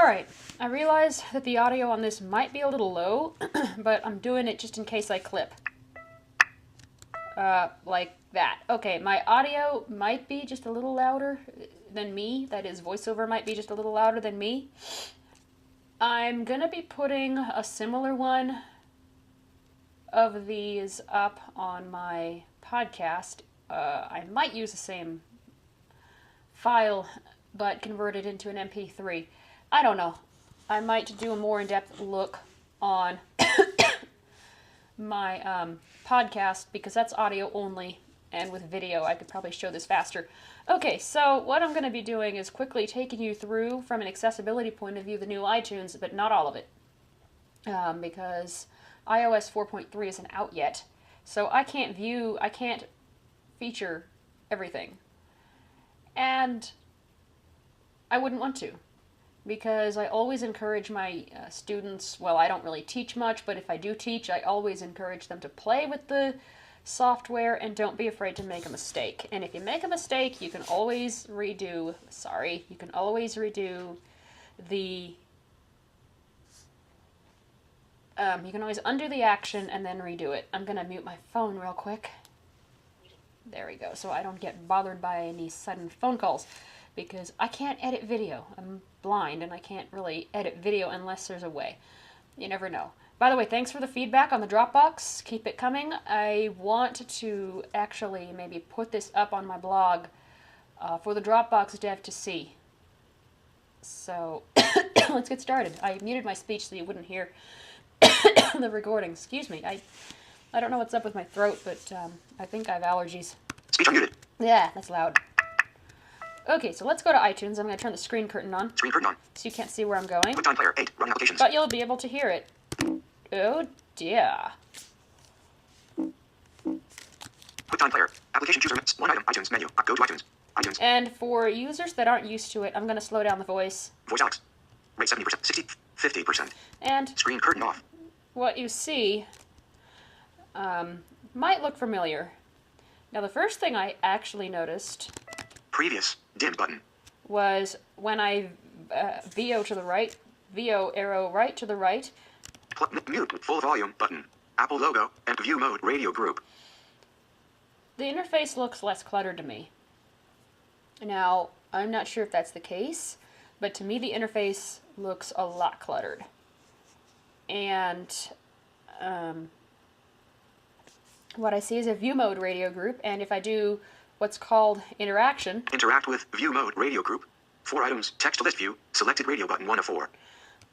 Alright, I realize that the audio on this might be a little low, but I'm doing it just in case I clip. Like that. Okay, my audio might be just a little louder than me. That is, voiceover might be just a little louder than me. I'm gonna be putting a similar one of these up on my podcast. I might use the same file, but convert it into an MP3. I don't know. I might do a more in-depth look on my podcast, because that's audio only, and with video I could probably show this faster. Okay, so what I'm going to be doing is quickly taking you through, from an accessibility point of view, the new iTunes, but not all of it, because iOS 4.3 isn't out yet, so I can't feature everything, and I wouldn't want to, because I always encourage my students, well, I don't really teach much, but if I do teach, I always encourage them to play with the software and don't be afraid to make a mistake. And if you make a mistake, you can always redo the, you can always undo the action and then redo it. I'm going to mute my phone real quick. There we go, so I don't get bothered by any sudden phone calls, because I can't edit video. I'm blind and I can't really edit video unless there's a way. You never know. By the way, thanks for the feedback on the Dropbox. Keep it coming. I want to actually maybe put this up on my blog for the Dropbox dev to see. So let's get started. I muted my speech so you wouldn't hear the recording. Excuse me. I don't know what's up with my throat, but I think I have allergies. Speech unmuted. Yeah, that's loud. Okay, so let's go to iTunes. I'm going to turn the screen curtain on. Screen curtain on. So you can't see where I'm going. QuickTime Player 8. Running applications. But you'll be able to hear it. Oh dear. QuickTime Player. Application chooser. One item. iTunes menu. Go to iTunes. iTunes. And for users that aren't used to it, I'm going to slow down the voice. Voice Alex. Rate 70%. 60. 50%. And Screen curtain off. what you see might look familiar. Now, the first thing I actually noticed Previous. Dim button. was when I VO to the right, VO arrow right to the right. Mute. Full volume button. Apple logo and view mode radio group. The interface looks less cluttered to me. Now, I'm not sure if that's the case, but to me the interface looks a lot cluttered. And what I see is a view mode radio group, and if I do what's called interaction. Interact with view mode radio group. 4 items. Text list view. Selected radio button 1 of 4.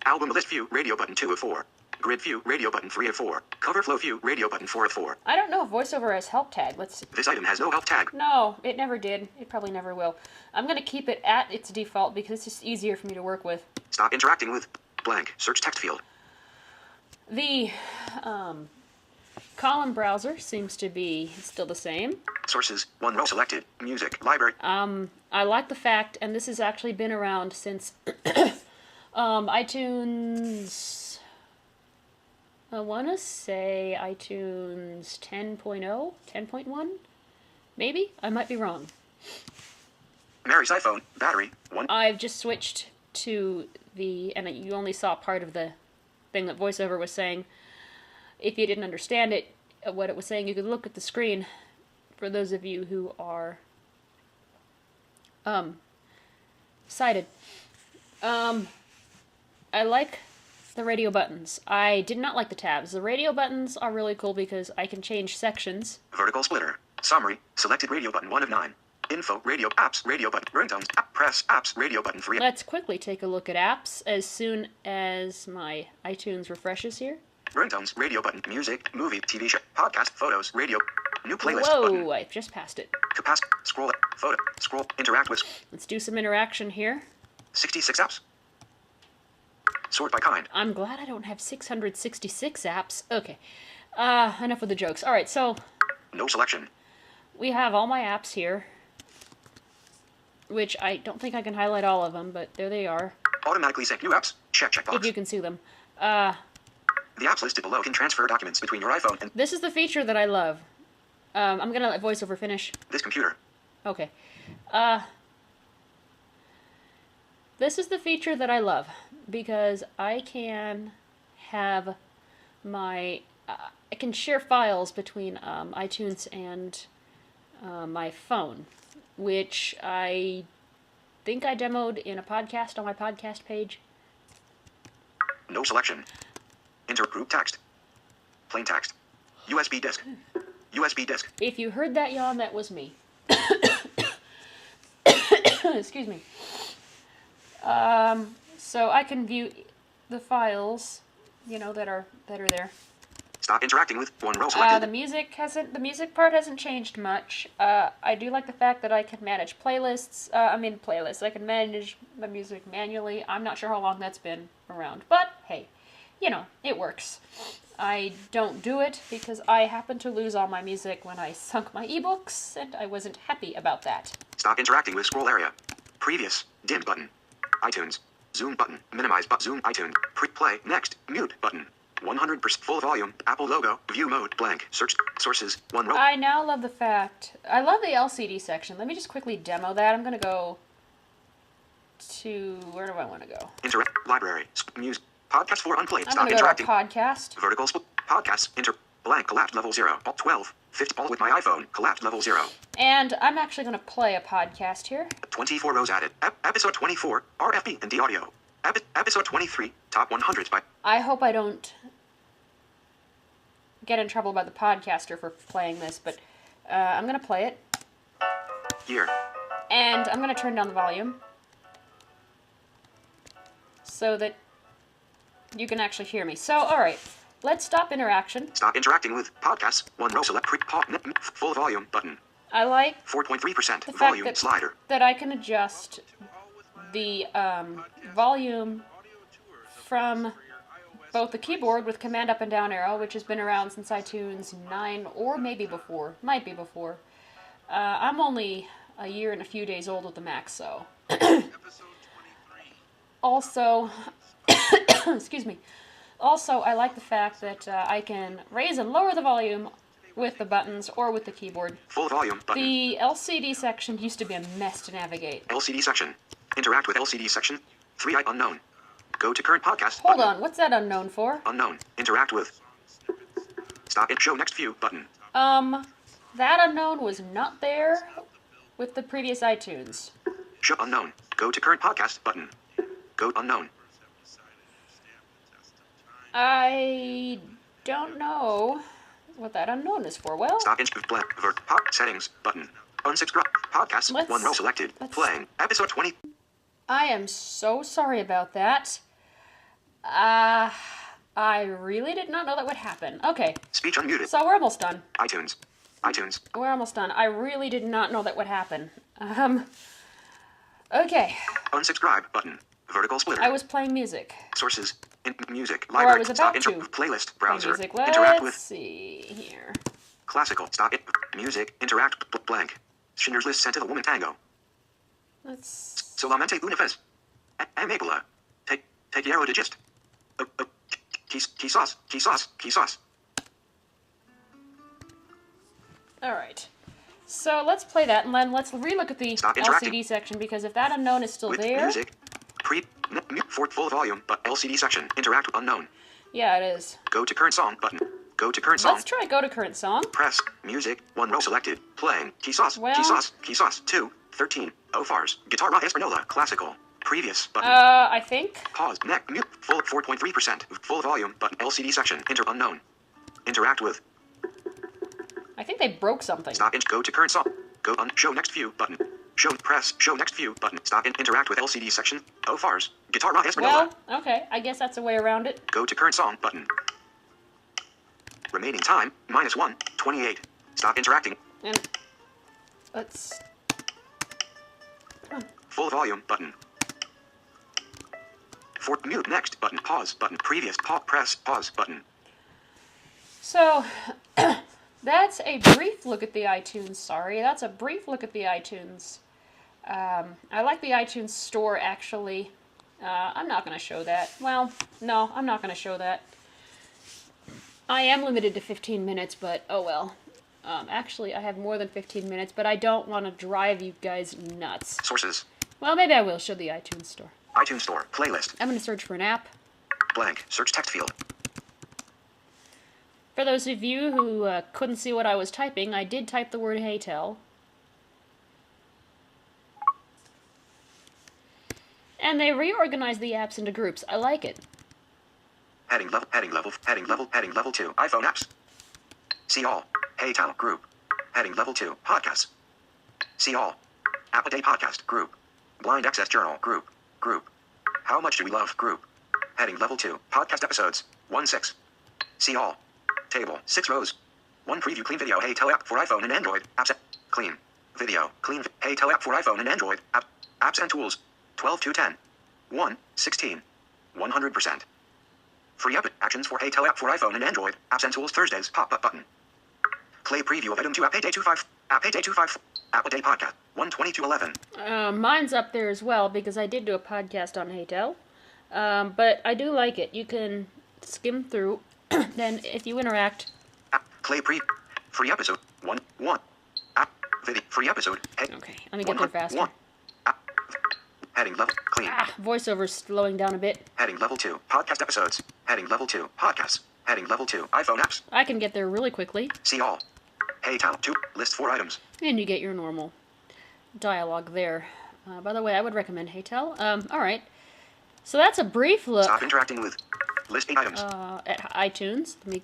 Album list view radio button 2 of 4. Grid view radio button 3 of 4. Cover flow view radio button 4 of 4. I don't know if VoiceOver has help tag. Let's see. This item has no help tag. No, it never did. It probably never will. I'm going to keep it at its default because it's just easier for me to work with. Stop interacting with blank. Search text field. The column browser seems to be still the same. Sources. 1 row selected. Music. Library. I like the fact, and this has actually been around since iTunes, I want to say iTunes 10.0, 10.1, maybe? I might be wrong. Mary's iPhone. Battery. 1. I've just switched to and you only saw part of the thing that VoiceOver was saying. If you didn't understand it, what it was saying, you could look at the screen for those of you who are sighted. I like the radio buttons. I did not like the tabs. The radio buttons are really cool because I can change sections. Vertical splitter. Summary. Selected radio button 1 of 9. Info. Radio. Apps. Radio button. Ringtones. App. Press. Apps. Radio button 3. Let's quickly take a look at apps as soon as my iTunes refreshes here. Ringtones. Radio button. Music. Movie. TV show. Podcast. Photos. Radio. New playlist. Whoa, button. I've just passed it. Capacity. Scroll. Photo. Scroll. Interact with. Let's do some interaction here. 66 apps. Sort by kind. I'm glad I don't have 666 apps. Okay. Enough with the jokes. Alright, so No selection. we have all my apps here, which I don't think I can highlight all of them, but there they are, Automatically sync new apps. Check if box. you can see them. The apps listed below can transfer documents between your iPhone and This is the feature that I love. I'm gonna let VoiceOver finish. this computer. Okay. This is the feature that I love because I can have my I can share files between iTunes and my phone, which I think I demoed in a podcast on my podcast page. No selection. Enter group text. Plain text. USB disk. USB disk. If you heard that yawn, that was me. Excuse me. So I can view the files, that are there. Stop interacting with one row selected. The music part hasn't changed much. I do like the fact that I can manage playlists. I can manage my music manually. I'm not sure how long that's been around, but hey, it works. I don't do it because I happened to lose all my music when I sunk my ebooks, and I wasn't happy about that. Stop interacting with scroll area. Previous. Dim button. iTunes. Zoom button. Minimize button. Zoom iTunes. Play. Next. Mute button. 100% full volume. Apple logo. View mode. Blank. Search. Sources. One row. I now love the fact. I love the LCD section. Let me just quickly demo that. I'm going to go to. Where do I want to go? Interact. Library. Music. Podcast for unplayed. I'm Stop going to go interacting. to podcast. Vertical split. Podcasts. Blank. Collapsed level 0. Alt 12. 50. All with my iPhone. Collapsed level 0. And I'm actually going to play a podcast here. 24 rows added. Episode 24. RFB and D audio. Episode 23. Top 100 by. I hope I don't get in trouble by the podcaster for playing this, but I'm going to play it. Year. And I'm going to turn down the volume so that you can actually hear me. So, all right, let's stop interaction. Stop interacting with podcasts. One row select. Full volume button. I like 4.3% the volume fact slider. that I can adjust the volume from both the keyboard with command up and down arrow, which has been around since iTunes 9 or maybe before. Might be before. I'm only a year and a few days old with the Mac, so. Also, excuse me. Also, I like the fact that I can raise and lower the volume with the buttons or with the keyboard. Full volume button. The LCD section used to be a mess to navigate. LCD section. Interact with LCD section. 3 unknown. Go to current podcast. Hold button. on, what's that unknown for? Unknown. Interact with. Stop it. Show next view button. That unknown was not there with the previous iTunes. Show unknown. Go to current podcast button. Go unknown. I don't know what that unknown is for. Well, Stop in blank. Pop settings button. Unsubscribe. Podcast. One row selected. Playing. Episode 20. I am so sorry about that. I really did not know that would happen. Okay. Speech unmuted. So we're almost done. iTunes. We're almost done. I really did not know that would happen. Okay. Unsubscribe button. Vertical splitter. I was playing music. Sources. Music. Or I Library. was about to. Playlist. Browser. Music. Interact Let's with. see here. Classical. Stop it. Music. Interact. Blank. Schindler's List. Scent of a Woman Tango. Let's. Solamente una vez. Amabla. Te quiero de gist. Quizás. All right. So let's play that, and then let's relook at the Stop interacting. LCD section, because if that unknown is still With there... music. For full volume, but LCD section. Interact with unknown. Yeah, it is. Go to current song button. Go to current song. Let's try go to current song. Press. Music. One row selected. Playing. Quizás. Well- Quizás. 2. 13. Ofars. Guitar Rock Espanola. Classical. Previous button. I think. Pause. Neck. Mute. Full 4.3%. Full volume button. LCD section. Unknown. Interact with. I think they broke something. Stop. Go to current song. Go on. Show next view button. Show next view button. Stop. Interact with LCD section. Ofars. Guitar Rock Espanola. Well, okay. I guess that's a way around it. Go to current song button. Remaining time, -1, 28. Stop interacting. And let's... Full volume button. For mute next button. Pause button. Previous press pause button. So, that's a brief look at the iTunes. Sorry, that's a brief look at the iTunes. I like the iTunes store, actually. I'm not going to show that. Well, no, I'm not going to show that. I am limited to 15 minutes, but oh well. Actually, I have more than 15 minutes, but I don't want to drive you guys nuts. Sources. Well, maybe I will show the iTunes store. iTunes Store. Playlist. I'm going to search for an app. Blank. Search text field. For those of you who couldn't see what I was typing, I did type the word HeyTell. And they reorganized the apps into groups. I like it. Heading level, heading level, heading level, heading level 2. iPhone apps. See all. HeyTell group. Heading level 2. Podcasts. See all. Apple Day podcast group. Blind Access Journal group. Group. How much do we love group. Heading level 2. Podcast episodes. 1-6. See all. Table. 6 rows. 1 preview clean video. HeyTell app for iPhone and Android. Apps. Clean. Video. Clean. HeyTell app for iPhone and Android. Apps and tools. 12-10. 1-16. 100%. Free app actions for HeyTell app for iPhone and Android. Apps and tools Thursdays. Pop-up button. Play preview of item 2. App Day 25. App Day 25. Apple Day podcast. 1:22:11. Mine's up there as well because I did do a podcast on HeyTell. But I do like it. You can skim through. Then if you interact. Play free episode. 1. App video. Free episode. Okay, let me get there faster. 1. Heading level. Clean. Voiceover's slowing down a bit. Heading level 2. Podcast episodes. Heading level 2. Podcasts. Heading level 2. iPhone apps. I can get there really quickly. See all. HeyTell 2. List 4 items. And you get your normal dialogue there. By the way, I would recommend HeyTell. Alright. So that's a brief look. Stop interacting with. List 8 items. At iTunes. Let me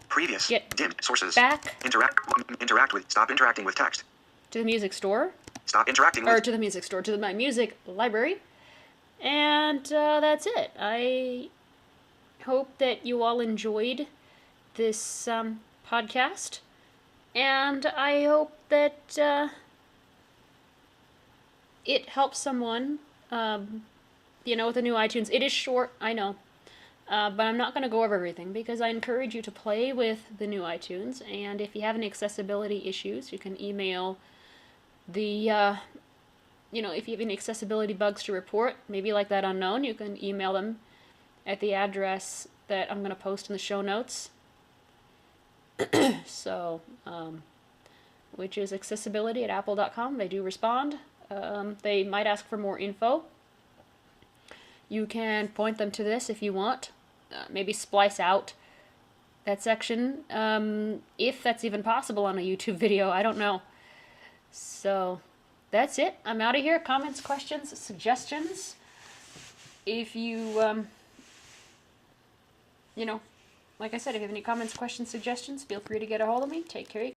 Previous. get Dimmed. Sources. back Interact with. Stop interacting with text. to the music store. Stop interacting Or with. to the music store, to my music library. And that's it. I hope that you all enjoyed this podcast. And I hope that it helps someone, with the new iTunes. It is short, I know. But I'm not going to go over everything because I encourage you to play with the new iTunes. And if you have any accessibility issues, you can email the, if you have any accessibility bugs to report, maybe like that unknown, you can email them at the address that I'm going to post in the show notes. So, which is accessibility@apple.com. They do respond. They might ask for more info. You can point them to this if you want. Maybe splice out that section, if that's even possible on a YouTube video. I don't know. So, that's it. I'm out of here. Comments, questions, suggestions. If you, like I said, if you have any comments, questions, suggestions, feel free to get a hold of me. Take care.